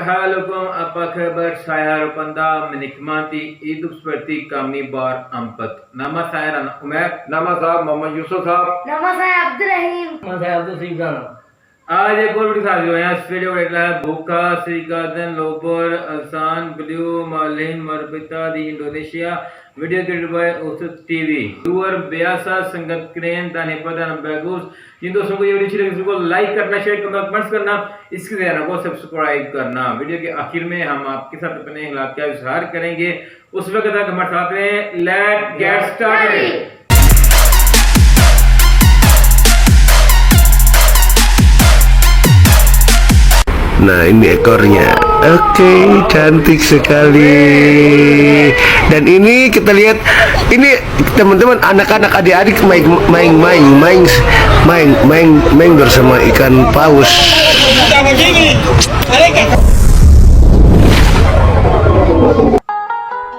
Halo, apa kabar? Saya Rupanda menikmati hidup seperti kami berempat. Nama saya Rana Umer. Nama saya Muhammad Yusuf साहब। nama saya Abdurrahim. nama saya Abdul Sibran. आज एक और वीडियो साथ जो है इस वीडियो में है भूखा श्रीकादन लोबर आसान ब्लू मालिन मरबिता दी इंडोनेशिया वीडियो क्रिएटेड बाय उसुत टीवी डूअर बेयासा संगत क्रेन ताने पदान बैगुस जिन दोस्तों को ये वीडियो अच्छी लगी उसको लाइक करना शेयर करना कमेंट्स करना इसके चैनल को सब्सक्राइब करना। वीडियो के आखिर में हम आपके साथ अपने इलाके का इजहार करेंगे, उस वक्त तक हमारे साथ में let's get started. Nah, ini ekornya. Oke, cantik sekali. Dan ini kita lihat, ini teman-teman anak-anak adik-adik main bersama ikan paus.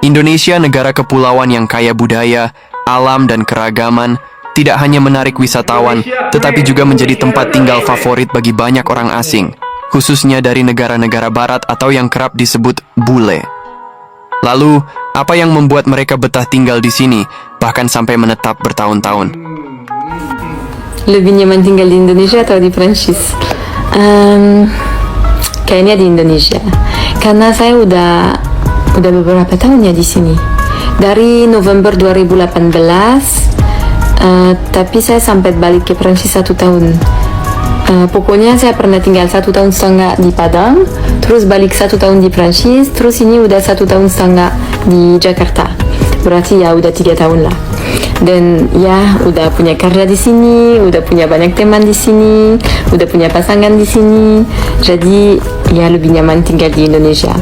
Indonesia, negara kepulauan yang kaya budaya, alam, dan keragaman, tidak hanya menarik wisatawan, tetapi juga menjadi tempat tinggal favorit bagi banyak orang asing, khususnya dari negara-negara barat atau yang kerap disebut bule. Lalu, apa yang membuat mereka betah tinggal di sini, bahkan sampai menetap bertahun-tahun? Lebih nyaman tinggal di Indonesia atau di Prancis? Kayaknya di Indonesia, karena saya udah beberapa tahun ya di sini. Dari November 2018, tapi saya sampai balik ke Prancis 1 tahun. Pokoknya saya pernah tinggal 1,5 tahun di Padang, terus balik 1 tahun di Prancis, terus ini udah 1,5 tahun di Jakarta. Berarti ya udah 3 tahun lah. Dan ya udah punya kerja di sini, udah punya banyak teman di sini, udah punya pasangan di sini. Jadi ya lebih nyaman tinggal di Indonesia.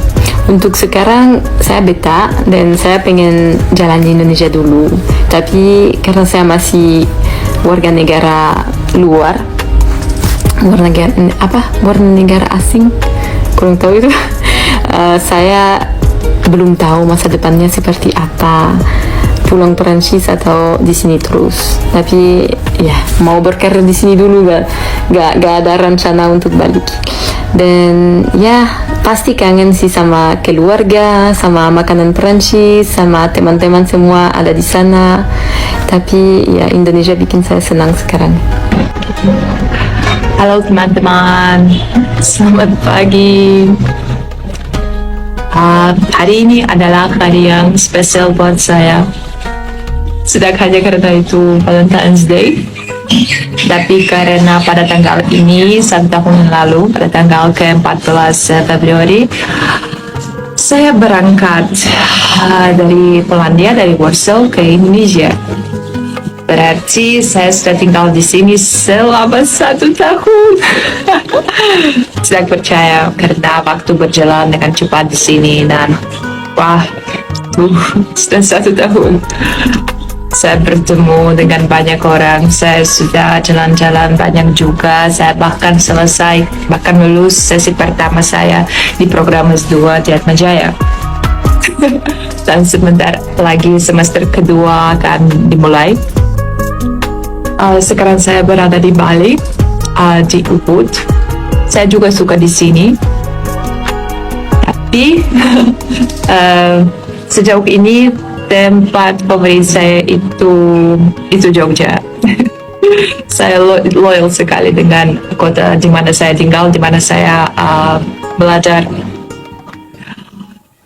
Untuk sekarang saya betah dan saya pengen jalan di Indonesia dulu. Tapi karena saya masih warga negara luar, warna negara asing, kurang tahu itu. Saya belum tahu masa depannya seperti apa, pulang Perancis atau di sini terus. Tapi ya mau berkarir di sini dulu, gak ada rencana untuk balik. Dan ya pasti kangen sih sama keluarga, sama makanan Perancis, sama teman-teman semua ada di sana. Tapi ya Indonesia bikin saya senang sekarang. Halo teman-teman, selamat pagi. Hari ini adalah hari yang spesial buat saya. Tidak hanya karena itu Valentine's Day, tapi karena pada tanggal ini 1 tahun lalu, pada tanggal ke-14 Februari, saya berangkat dari Polandia, dari Warsaw ke Indonesia. Berarti saya sudah tinggal di sini selama 1 tahun. Tidak percaya karena waktu berjalan dengan cepat di sini dan wah, sudah 1 tahun. Saya bertemu dengan banyak orang, saya sudah jalan-jalan banyak juga, saya bahkan lulus sesi pertama saya di program S2 di Atmajaya. Dan sebentar lagi semester kedua akan dimulai. Sekarang saya berada di Bali, di Ubud. Saya juga suka di sini. Tapi sejauh ini tempat favorit saya itu Jogja. Saya loyal sekali dengan kota di mana saya tinggal, di mana saya belajar.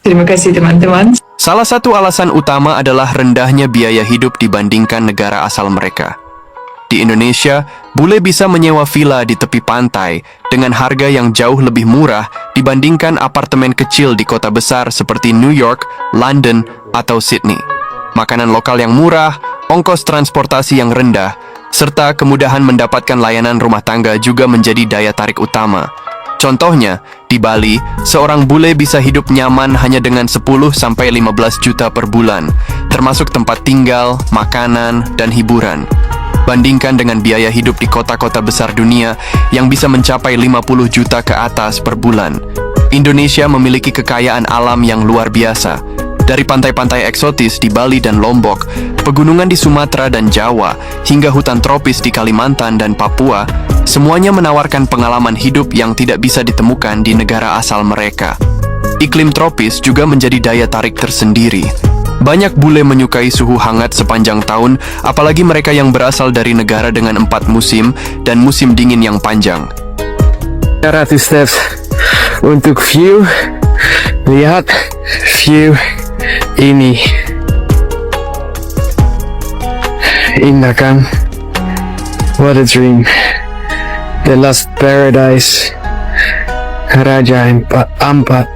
Terima kasih teman-teman. Salah satu alasan utama adalah rendahnya biaya hidup dibandingkan negara asal mereka. Di Indonesia, bule bisa menyewa villa di tepi pantai dengan harga yang jauh lebih murah dibandingkan apartemen kecil di kota besar seperti New York, London, atau Sydney. Makanan lokal yang murah, ongkos transportasi yang rendah, serta kemudahan mendapatkan layanan rumah tangga juga menjadi daya tarik utama. Contohnya, di Bali, seorang bule bisa hidup nyaman hanya dengan 10-15 juta per bulan, termasuk tempat tinggal, makanan, dan hiburan. Bandingkan dengan biaya hidup di kota-kota besar dunia yang bisa mencapai 50 juta ke atas per bulan. Indonesia memiliki kekayaan alam yang luar biasa. Dari pantai-pantai eksotis di Bali dan Lombok, pegunungan di Sumatera dan Jawa, hingga hutan tropis di Kalimantan dan Papua, Semuanya menawarkan pengalaman hidup yang tidak bisa ditemukan di negara asal mereka. Iklim tropis juga menjadi daya tarik tersendiri. Banyak bule menyukai suhu hangat sepanjang tahun, apalagi mereka yang berasal dari negara dengan 4 musim dan musim dingin yang panjang. 100 steps untuk view. Lihat view ini. Indah kan? What a dream. The last paradise. Raja Ampat.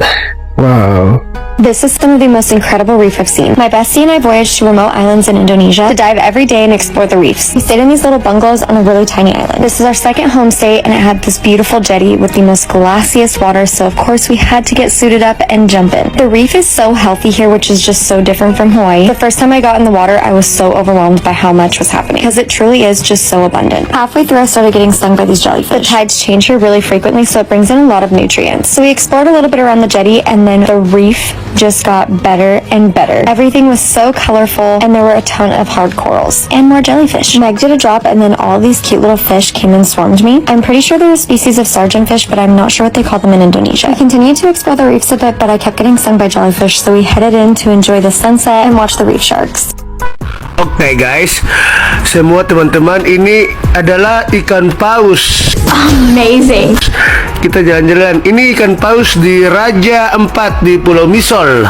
Wow. This is some of the most incredible reef I've seen. My bestie and I voyaged to remote islands in Indonesia to dive every day and explore the reefs. We stayed in these little bungalows on a really tiny island. This is our second homestay and it had this beautiful jetty with the most glassiest water, so of course we had to get suited up and jump in. The reef is so healthy here, which is just so different from Hawaii. The first time I got in the water, I was so overwhelmed by how much was happening because it truly is just so abundant. Halfway through, I started getting stung by these jellyfish. The tides change here really frequently, so it brings in a lot of nutrients. So we explored a little bit around the jetty and then the reef just got better and better. Everything was so colorful and there were a ton of hard corals and more jellyfish. Meg did a drop and then all these cute little fish came and swarmed me. I'm pretty sure they're a species of sargentfish, but I'm not sure what they call them in Indonesia. We continued to explore the reefs a bit, but I kept getting stung by jellyfish, so we headed in to enjoy the sunset and watch the reef sharks. Oke guys, semua teman-teman, ini adalah ikan paus. Amazing. Kita jalan-jalan. Ini ikan paus di Raja Ampat di Pulau Misol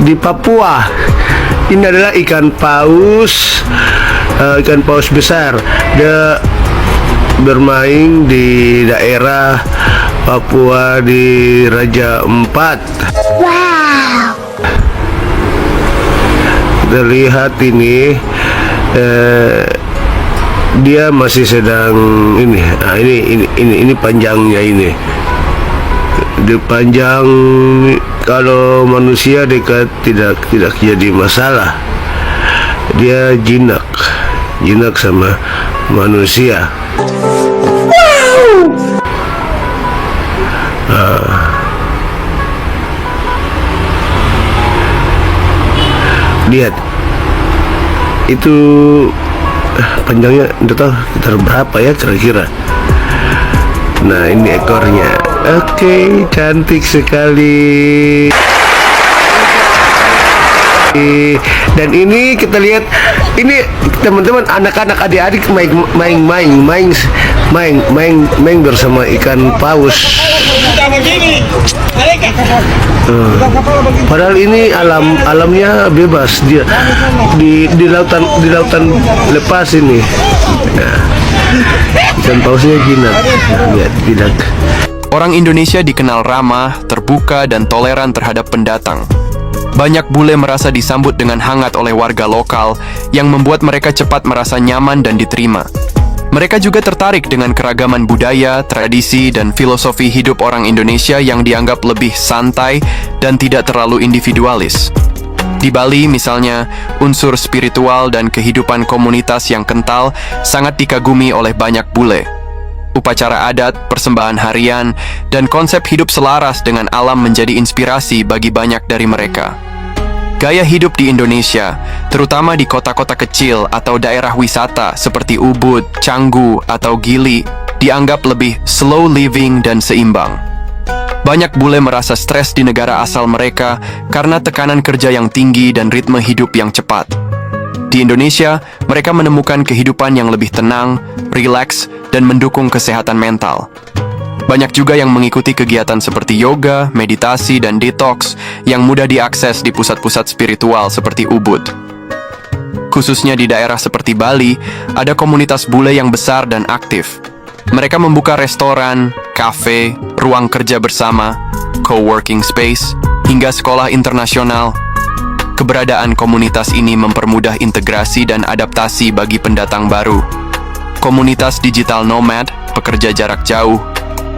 di Papua. Ini adalah ikan paus besar. Dia bermain di daerah Papua di Raja Ampat. Wow. Kita lihat ini dia masih sedang ini. Nah, ini panjangnya ini. Di panjang, kalau manusia dekat tidak jadi masalah. Dia jinak sama manusia. Lihat itu panjangnya, tidak tahu sekitar berapa ya kira-kira. Nah, ini ekornya. Oke, cantik sekali. Dan ini kita lihat, ini teman-teman, anak-anak, adik-adik main bersama ikan paus. Padahal ini alamnya bebas, dia di lautan lepas ini. Nah, ikan pausnya jinak. Lihat, jinak. Orang Indonesia dikenal ramah, terbuka, dan toleran terhadap pendatang. Banyak bule merasa disambut dengan hangat oleh warga lokal yang membuat mereka cepat merasa nyaman dan diterima. Mereka juga tertarik dengan keragaman budaya, tradisi, dan filosofi hidup orang Indonesia yang dianggap lebih santai dan tidak terlalu individualis. Di Bali misalnya, unsur spiritual dan kehidupan komunitas yang kental sangat dikagumi oleh banyak bule. Upacara adat, persembahan harian, dan konsep hidup selaras dengan alam menjadi inspirasi bagi banyak dari mereka. Gaya hidup di Indonesia, terutama di kota-kota kecil atau daerah wisata seperti Ubud, Canggu, atau Gili, dianggap lebih slow living dan seimbang. Banyak bule merasa stres di negara asal mereka karena tekanan kerja yang tinggi dan ritme hidup yang cepat. Di Indonesia, mereka menemukan kehidupan yang lebih tenang, rileks, dan mendukung kesehatan mental. Banyak juga yang mengikuti kegiatan seperti yoga, meditasi, dan detox yang mudah diakses di pusat-pusat spiritual seperti Ubud. Khususnya di daerah seperti Bali, ada komunitas bule yang besar dan aktif. Mereka membuka restoran, kafe, ruang kerja bersama, co-working space, hingga sekolah internasional. Keberadaan komunitas ini mempermudah integrasi dan adaptasi bagi pendatang baru. Komunitas digital nomad, pekerja jarak jauh,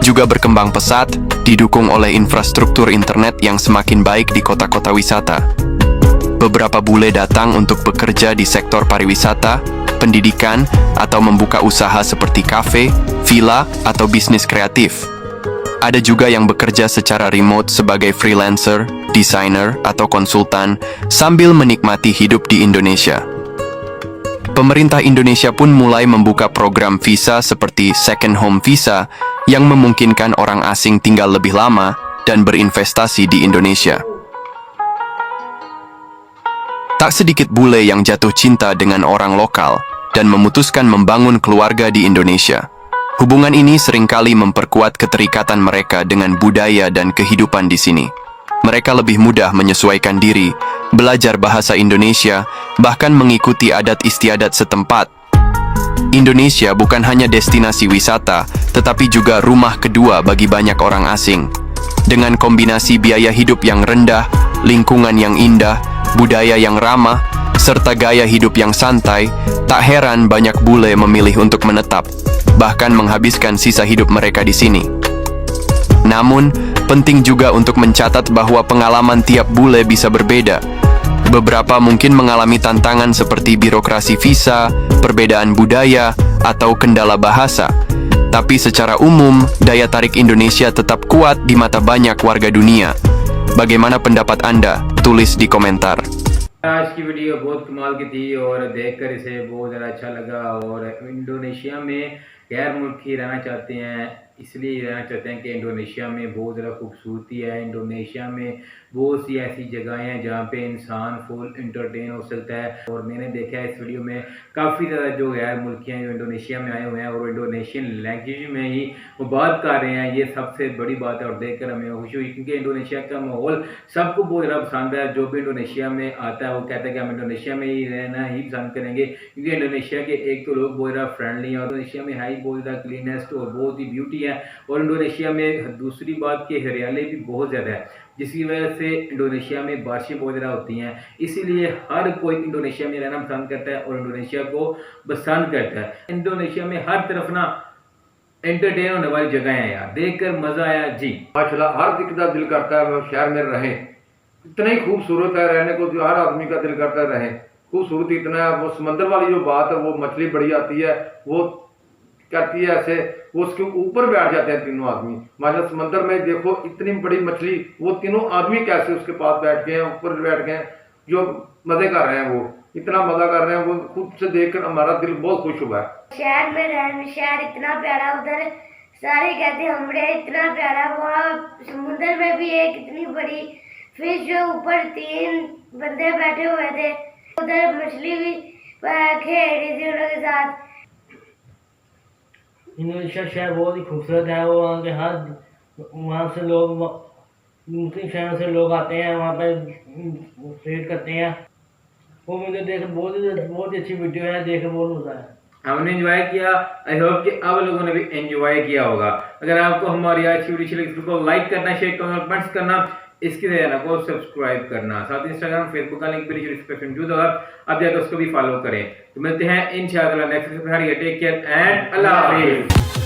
juga berkembang pesat, didukung oleh infrastruktur internet yang semakin baik di kota-kota wisata. Beberapa bule datang untuk bekerja di sektor pariwisata, pendidikan, atau membuka usaha seperti kafe, villa, atau bisnis kreatif. Ada juga yang bekerja secara remote sebagai freelancer, desainer, atau konsultan sambil menikmati hidup di Indonesia. pemerintah Indonesia pun mulai membuka program visa seperti Second Home Visa yang memungkinkan orang asing tinggal lebih lama dan berinvestasi di Indonesia. Tak sedikit bule yang jatuh cinta dengan orang lokal dan memutuskan membangun keluarga di Indonesia. Hubungan ini seringkali memperkuat keterikatan mereka dengan budaya dan kehidupan di sini. Mereka lebih mudah menyesuaikan diri, belajar bahasa Indonesia, bahkan mengikuti adat istiadat setempat. Indonesia bukan hanya destinasi wisata, tetapi juga rumah kedua bagi banyak orang asing. Dengan kombinasi biaya hidup yang rendah, lingkungan yang indah, budaya yang ramah, serta gaya hidup yang santai, tak heran banyak bule memilih untuk menetap, bahkan menghabiskan sisa hidup mereka di sini. Namun, penting juga untuk mencatat bahwa pengalaman tiap bule bisa berbeda. Beberapa mungkin mengalami tantangan seperti birokrasi visa, perbedaan budaya, atau kendala bahasa. Tapi secara umum, daya tarik Indonesia tetap kuat di mata banyak warga dunia. Bagaimana pendapat Anda? Tulis di komentar. आज की वीडियो बहुत कमाल की थी और देखकर इसे बहुत ज़्यादा अच्छा लगा। और इंडोनेशिया में गैर मुल्की रहना चाहते हैं, इसलिए रहना चाहते हैं कि इंडोनेशिया में बहुत ज़्यादा खूबसूरती है। इंडोनेशिया में बहुत सी ऐसी जगहें हैं जहाँ पे इंसान फुल इंटरटेन हो सकता है। और मैंने देखा है इस वीडियो में काफ़ी ज़्यादा जो गैर मुल्की हैं जो इंडोनेशिया में आए हुए हैं और इंडोनेशियन लैंग्वेज में ही वो बात कर रहे हैं। ये सबसे बड़ी बात है और देखकर हमें खुशी हुई, क्योंकि इंडोनेशिया का माहौल सबको बहुत ज़्यादा पसंद है। जो भी इंडोनेशिया में आता है वो कहता है कि हम इंडोनेशिया में ही रहना ही पसंद करेंगे, क्योंकि इंडोनेशिया के एक तो लोग बहुत ज़्यादा फ्रेंडली हैं और इंडोनेशिया में है ही बहुत ज़्यादा क्लीनेस्ट और बहुत ही ब्यूटी है। और इंडोनेशिया में दूसरी बात की हरियाली भी बहुत ज़्यादा है, जिसकी वजह से इंडोनेशिया में बारिशें बहुत ज़्यादा होती हैं। इसीलिए हर कोई इंडोनेशिया में रहना पसंद करता है और इंडोनेशिया को पसंद करता है। इंडोनेशिया में हर तरफ ना एंटरटेन होने वाली जगह है यार, देखकर मजा आया जी। माशाल्लाह हर दिल का दिल करता है वो शहर में रहे, इतना ही खूबसूरत है रहने को, जो हर आदमी का दिल करता है रहे। खूबसूरत इतना है, वो समंदर वाली जो बात है, वो मछली बड़ी आती है, वो करती है ऐसे, वो उसके ऊपर बैठ जाते हैं तीनों आदमी। माशाल्लाह समंदर में देखो इतनी बड़ी मछली, वो तीनों आदमी कैसे उसके पास बैठ गए हैं, ऊपर बैठ गए हैं, जो मजे कर रहे हैं, वो इतना मजा कर रहे हैं, वो खुद से देखकर हमारा दिल बहुत खुश हुआ है। शहर में रहने, शहर इतना प्यारा, उधर सारे कहते हैं हमरे इतना प्यारा। वहाँ समुद्र में भी एक इतनी बड़ी फिश जो ऊपर 3 बंदे बैठे हुए थे, उधर मछली भी खेल रही थी उनके साथ। इंडोनेशिया शहर बहुत ही खूबसूरत है। वो वहाँ से लोग मुस्लिम शहरों से लोग आते हैं, वहाँ पर ट्रेड करते हैं। वो मुझे देख बहुत ही अच्छी वीडियो है, देख बहुत मजा आया। हमने एंजॉय किया, आई होप कि आप लोगों ने भी एंजॉय किया होगा। अगर आपको हमारी आज की वीडियो अच्छी लगी तो लाइक करना, शेयर करना, कमेंट्स करना, इसके चैनल को सब्सक्राइब करना, साथ ही इंस्टाग्राम फेसबुक का लिंक भी डिस्क्रिप्शन मौजूद होगा, आप जाकर उसको भी फॉलो करें। तो मिलते हैं इंशाअल्लाह नेक्स्ट वीडियो में। टेक केयर एंड अल्लाह हाफिज़।